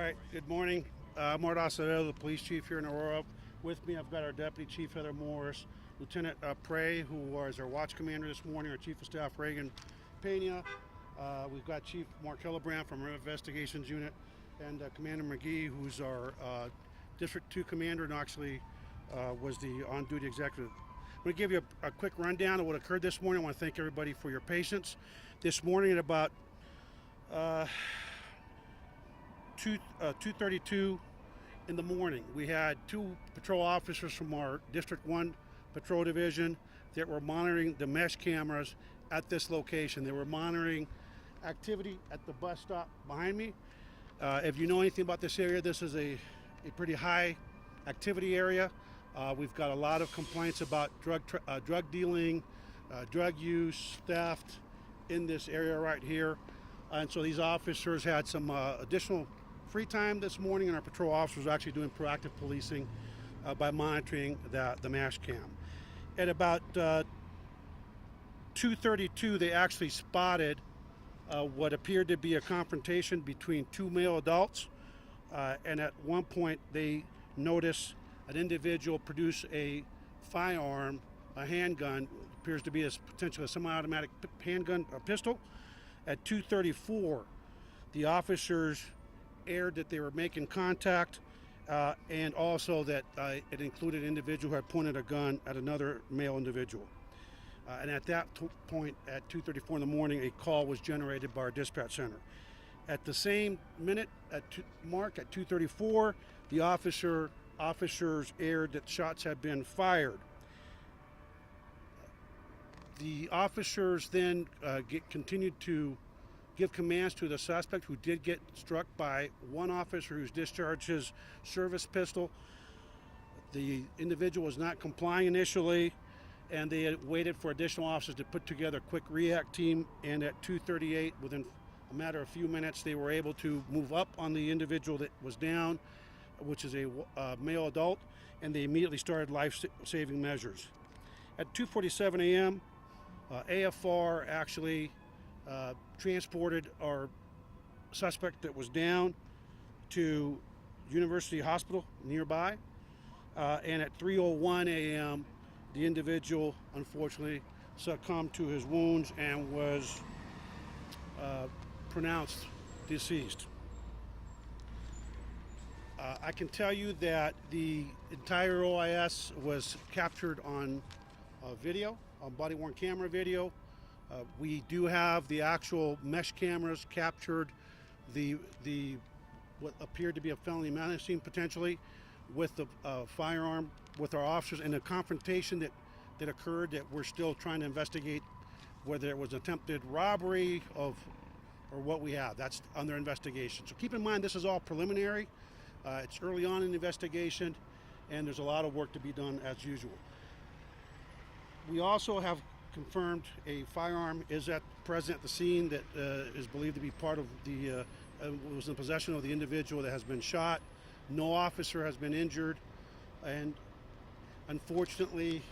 right, good morning. I'm Aurora Police, the police chief here in Aurora. With me, I've got our Deputy Chief Heather Morris, Lieutenant Prey, who was our watch commander this morning, our Chief of Staff Reagan Pena. We've got Chief Mark Hillebrand from our Investigations Unit, and Commander McGee, who's our District 2 commander and actually was the on-duty executive. I'm going to give you a quick rundown of what occurred this morning. I want to thank everybody for your patience. This morning at about 2:32 in the morning, we had two patrol officers from our District 1 Patrol Division that were monitoring the mesh cameras at this location. They were monitoring activity at the bus stop behind me. If you know anything about this area, this is a pretty high activity area. We've got a lot of complaints about drug dealing, drug use, theft in this area right here. And so these officers had some additional free time this morning, and our patrol officers are actually doing proactive policing by monitoring the mash cam. At about 2:32, they actually spotted what appeared to be a confrontation between two male adults, and at one point they noticed an individual produce a firearm, a handgun, appears to be potentially a semi-automatic handgun, a pistol. At 2:34, the officers aired that they were making contact, and also that it included an individual who had pointed a gun at another male individual. And at that point, at 2:34 in the morning, a call was generated by our dispatch center. At the same minute, at 2:34, the officers aired that shots had been fired. The officers then continued to give commands to the suspect, who did get struck by one officer who's discharged his service pistol. The individual was not complying initially, and they had waited for additional officers to put together a quick react team, and at 2:38, within a matter of a few minutes, they were able to move up on the individual that was down, which is a male adult, and they immediately started life-saving measures. At 2:47 a.m., AFR actually transported our suspect that was down to University Hospital nearby, and at 3:01 a.m. the individual unfortunately succumbed to his wounds and was pronounced deceased. I can tell you that the entire OIS was captured on video, on body-worn camera video. We do have the actual mesh cameras captured the what appeared to be a felony menacing potentially with the firearm with our officers, and a confrontation that occurred that we're still trying to investigate whether it was attempted robbery or what we have. That's under investigation. So keep in mind, this is all preliminary. It's early on in the investigation, and there's a lot of work to be done as usual. We also have confirmed a firearm is present at the scene that is believed to be part of was in possession of the individual that has been shot. No officer has been injured, and unfortunately,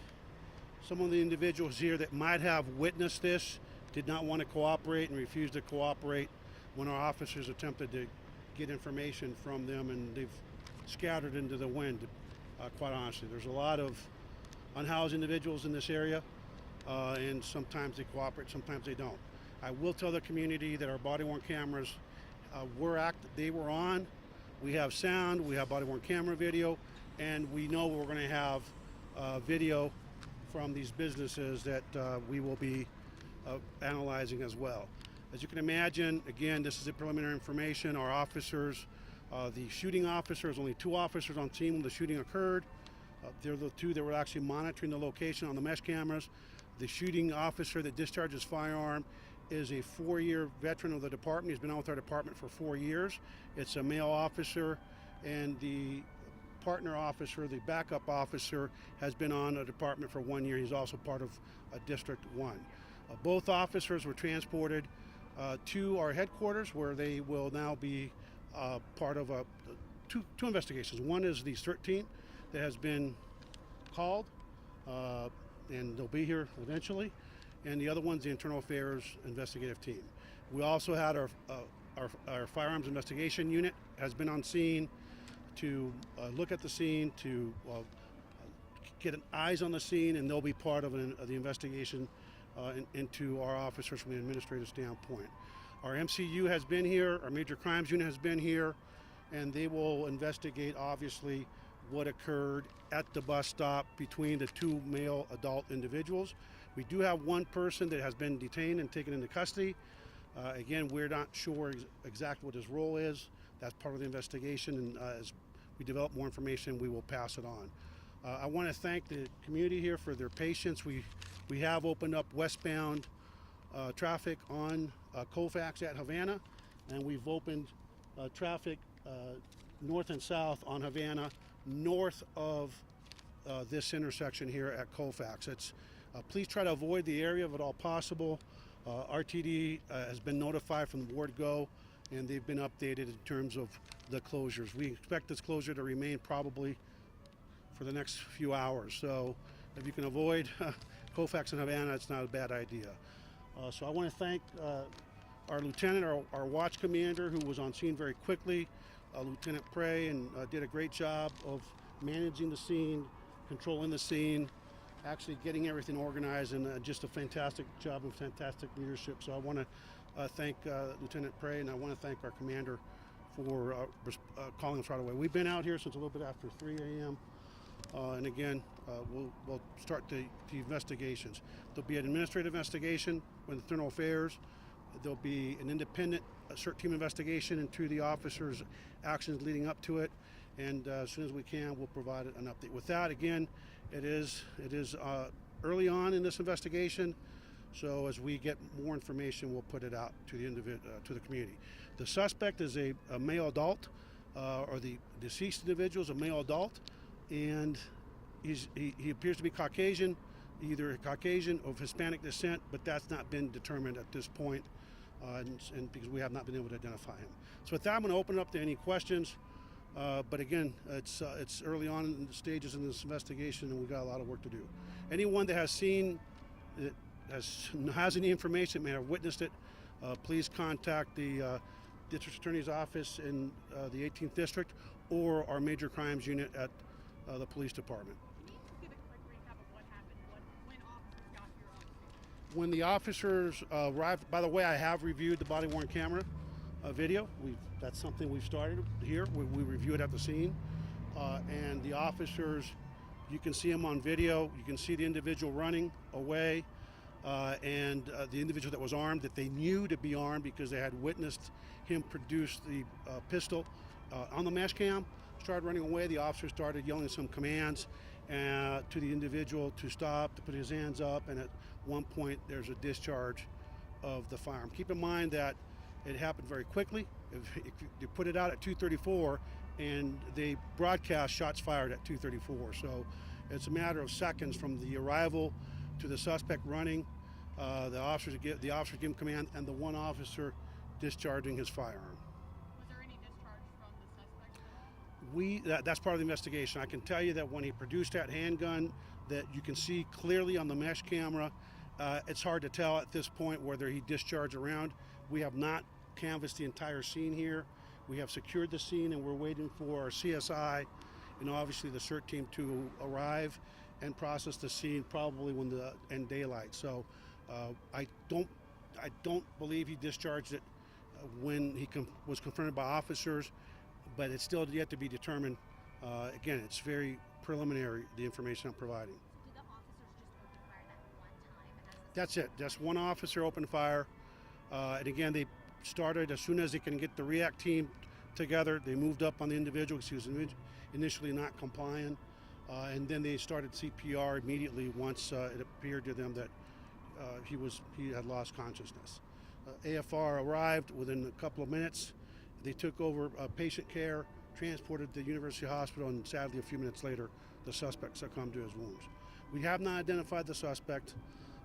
some of the individuals here that might have witnessed this did not want to cooperate and refused to cooperate when our officers attempted to get information from them, and they've scattered into the wind, quite honestly. There's a lot of unhoused individuals in this area, and sometimes they cooperate, sometimes they don't. I will tell the community that our body-worn cameras they were on. We have sound, we have body-worn camera video, and we know we're going to have video from these businesses that we will be analyzing as well. As you can imagine, again, this is a preliminary information. Our officers, the shooting officers, only two officers on scene when the shooting occurred. They're the two that were actually monitoring the location on the mesh cameras. The shooting officer that discharged his firearm is a 4-year veteran of the department. He's been out with our department for 4 years. It's a male officer, and the partner officer, the backup officer, has been on the department for 1 year. He's also part of District 1. Both officers were transported to our headquarters, where they will now be part of two investigations. One is the 13th that has been called, and they'll be here eventually, and the other one's the Internal Affairs investigative team. We also had our our firearms investigation unit has been on scene to look at the scene, to get eyes on the scene, and they'll be part of the investigation into our officers from the administrative standpoint. Our MCU has been here, our major crimes unit has been here, and they will investigate, obviously, what occurred at the bus stop between the two male adult individuals. We do have one person that has been detained and taken into custody. Again, we're not sure exactly what his role is. That's part of the investigation, and as we develop more information, we will pass it on. I want to thank the community here for their patience. We have opened up westbound traffic on Colfax at Havana, and we've opened traffic north and south on Havana, north of this intersection here at Colfax. Please try to avoid the area if at all possible. RTD has been notified from the Ward Go, and they've been updated in terms of the closures. We expect this closure to remain probably for the next few hours. So if you can avoid Colfax and Havana, it's not a bad idea. So I want to thank our lieutenant, our watch commander, who was on scene very quickly, Lieutenant Prey, and did a great job of managing the scene, controlling the scene, actually getting everything organized, and just a fantastic job and fantastic leadership. So I want to thank Lieutenant Prey, and I want to thank our commander for calling us right away. We've been out here since a little bit after 3 a.m. And again, we'll start the investigations. There'll be an administrative investigation with Internal Affairs. There'll be an independent CERT team investigation into the officers' actions leading up to it. And as soon as we can, we'll provide an update. With that, again, it is early on in this investigation. So as we get more information, we'll put it out to the community. The suspect is a male adult, or the deceased individual is a male adult, and he appears to be Caucasian, either Caucasian or of Hispanic descent, but that's not been determined at this point, and because we have not been able to identify him. So with that, I'm going to open it up to any questions. But again, it's early on in the stages in this investigation, and we've got a lot of work to do. Anyone that has seen it, has any information, may have witnessed it, please contact the District Attorney's Office in the 18th District or our Major Crimes Unit at the Police Department. Can you give a quick recap of what happened when officers got here on scene? When the officers arrived, by the way, I have reviewed the body-worn camera video. That's something we've started here. We review it at the scene. And the officers, you can see them on video. You can see the individual running away. And the individual that was armed, that they knew to be armed because they had witnessed him produce the pistol on the mesh cam, started running away. The officer started yelling some commands to the individual to stop, to put his hands up, and at one point there's a discharge of the firearm. Keep in mind that it happened very quickly. If you put it out at 2:34, and they broadcast shots fired at 2:34, so it's a matter of seconds from the arrival to the suspect running, the officers give him command, and the one officer discharging his firearm. Was there any discharge from the suspect at all? That's part of the investigation. I can tell you that when he produced that handgun, that you can see clearly on the mesh camera, it's hard to tell at this point whether he discharged a round. We have not canvassed the entire scene here. We have secured the scene, and we're waiting for our CSI and obviously the CERT team to arrive and process the scene probably in daylight. So I don't believe he discharged it when he was confronted by officers, but it's still yet to be determined. Again, it's very preliminary, the information I'm providing. Did the officers just open fire that one time? That's it. Just one officer opened fire. And again, they started as soon as they can get the REACT team together. They moved up on the individual because he was initially not compliant. And then they started CPR immediately once it appeared to them that he had lost consciousness. AFR arrived within a couple of minutes. They took over patient care, transported to the University Hospital, and sadly a few minutes later the suspect succumbed to his wounds. We have not identified the suspect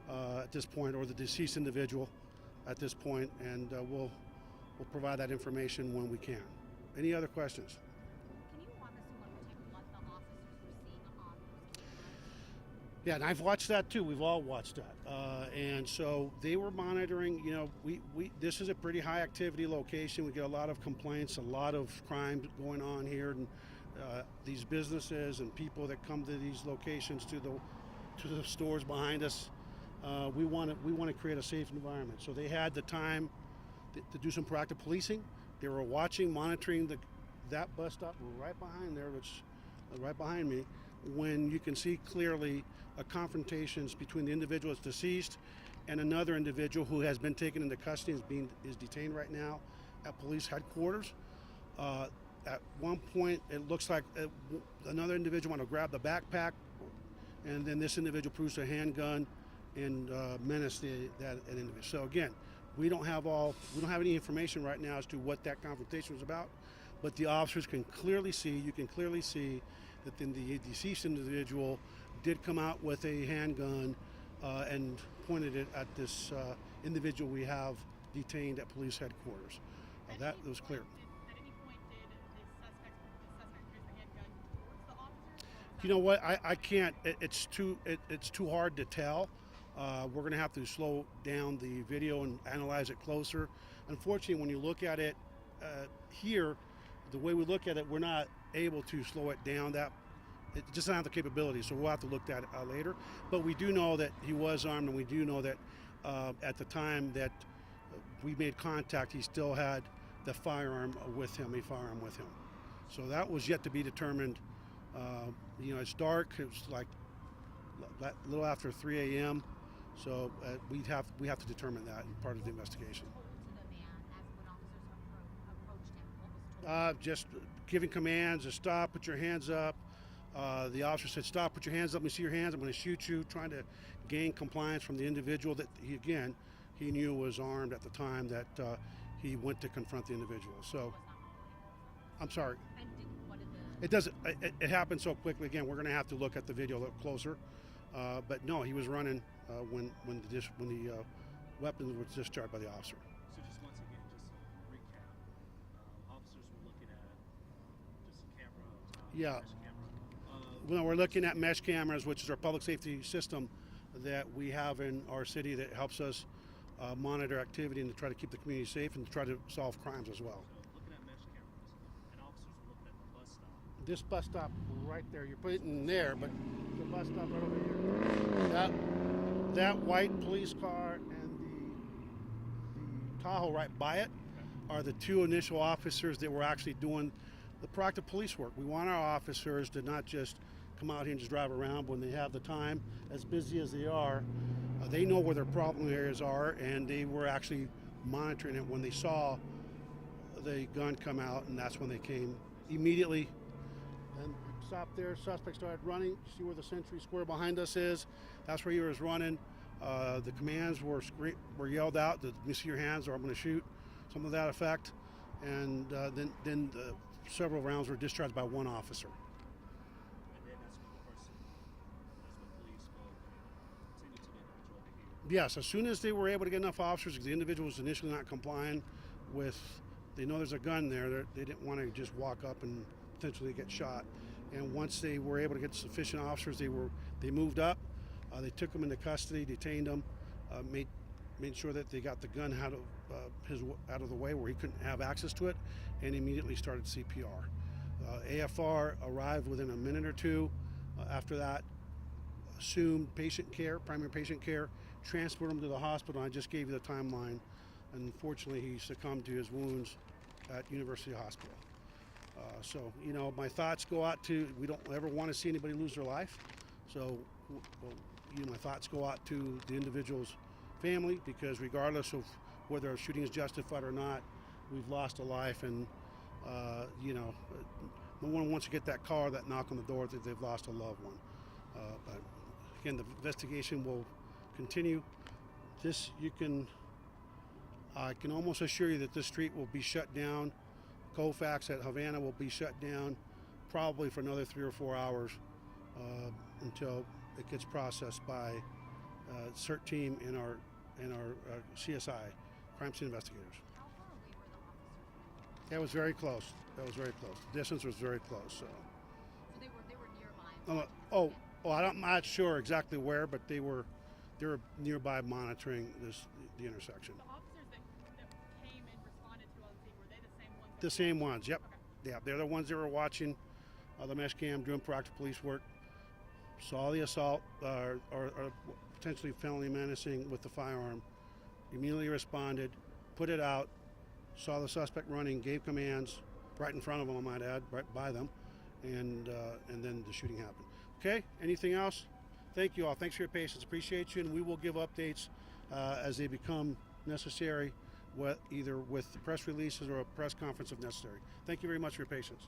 at this point, or the deceased individual at this point, and we'll provide that information when we can. Any other questions? Can you walk us through what type of blood the officers were seeing on those cameras? Yeah, and I've watched that too. We've all watched that, and so they were monitoring. You know, we this is a pretty high activity location. We get a lot of complaints, a lot of crime going on here, and these businesses and people that come to these locations, to the stores behind us. We want to create a safe environment. So they had the time to do some proactive policing. They were watching, monitoring that bus stop right behind there, which right behind me, when you can see clearly confrontations between the individual that's deceased and another individual who has been taken into custody, is detained right now at police headquarters. At one point, it looks like another individual wanted to grab the backpack, and then this individual produced a handgun and menaced that individual. So again, we don't have any information right now as to what that confrontation was about, but the officers can clearly see. You can clearly see that then the deceased individual did come out with a handgun and pointed it at this individual we have detained at police headquarters. That was clear. At any point, did the suspect raise the handgun towards the officer? You know what? I can't. It's too hard to tell. We're going to have to slow down the video and analyze it closer. Unfortunately, when you look at it here, the way we look at it, we're not able to slow it down. It just doesn't have the capability, so we'll have to look at it later. But we do know that he was armed, and we do know that at the time that we made contact, he still had the firearm with him, So that was yet to be determined. You know, it's dark. It was like a little after 3 a.m. So we have to determine that in part of the investigation. Just giving commands to stop, put your hands up. The officer said, "Stop, put your hands up. Let me see your hands. I'm going to shoot you." Trying to gain compliance from the individual that he knew was armed at the time that he went to confront the individual. So, I'm sorry. It doesn't. It happened so quickly. Again, we're going to have to look at the video a little closer. But no, he was running when the weapon was discharged by the officer. So just once again, just recap. Officers were looking at just camera. Yeah. Mesh camera. Well, we're looking at mesh cameras, which is our public safety system that we have in our city that helps us monitor activity and to try to keep the community safe and to try to solve crimes as well. So looking at mesh cameras, and officers were looking at the bus stop. This bus stop right there, you're putting it there, but the bus stop right over here. That white police car and the Tahoe right by it are the two initial officers that were actually doing the proactive police work. We want our officers to not just come out here and just drive around when they have the time, as busy as they are. They know where their problem areas are, and they were actually monitoring it when they saw the gun come out, and that's when they came immediately and stopped there. Suspect started running. See where the Century Square behind us is? That's where he was running. The commands were yelled out, "Let me see your hands or I'm going to shoot," something to that effect. And then several rounds were discharged by one officer. And then that's when police spoke and continued to the individual over here. Yes, as soon as they were able to get enough officers, because the individual was initially not complying with, they know there's a gun there, they didn't want to just walk up and potentially get shot. And once they were able to get sufficient officers, they moved up. They took him into custody, detained him, made sure that they got the gun out of the way where he couldn't have access to it, and immediately started CPR. AFR arrived within a minute or two. After that, assumed primary patient care, transported him to the hospital. I just gave you the timeline. Unfortunately, he succumbed to his wounds at University Hospital. So, you know, my thoughts go out to, we don't ever want to see anybody lose their life. So, my thoughts go out to the individual's family, because regardless of whether a shooting is justified or not, we've lost a life, and, no one wants to get that call or that knock on the door that they've lost a loved one. But again, the investigation will continue. I can almost assure you that this street will be shut down. Colfax at Havana will be shut down probably for another 3 or 4 hours until it gets processed by CERT team and our CSI, crime scene investigators. How far away were the officers? That was very close. The distance was very close. So So they were nearby. Oh, I'm not sure exactly where, but they were nearby monitoring the intersection. The officers that came and responded to on scene, were they the same ones? The same ones, yep. Okay. Yeah, they're the ones that were watching the mesh cam, doing proactive police work, saw the assault or potentially felony menacing with the firearm, immediately responded, put it out, saw the suspect running, gave commands right in front of them, I might add, right by them, and then the shooting happened. Okay, anything else? Thank you all. Thanks for your patience. Appreciate you, and we will give updates as they become necessary, either with press releases or a press conference if necessary. Thank you very much for your patience.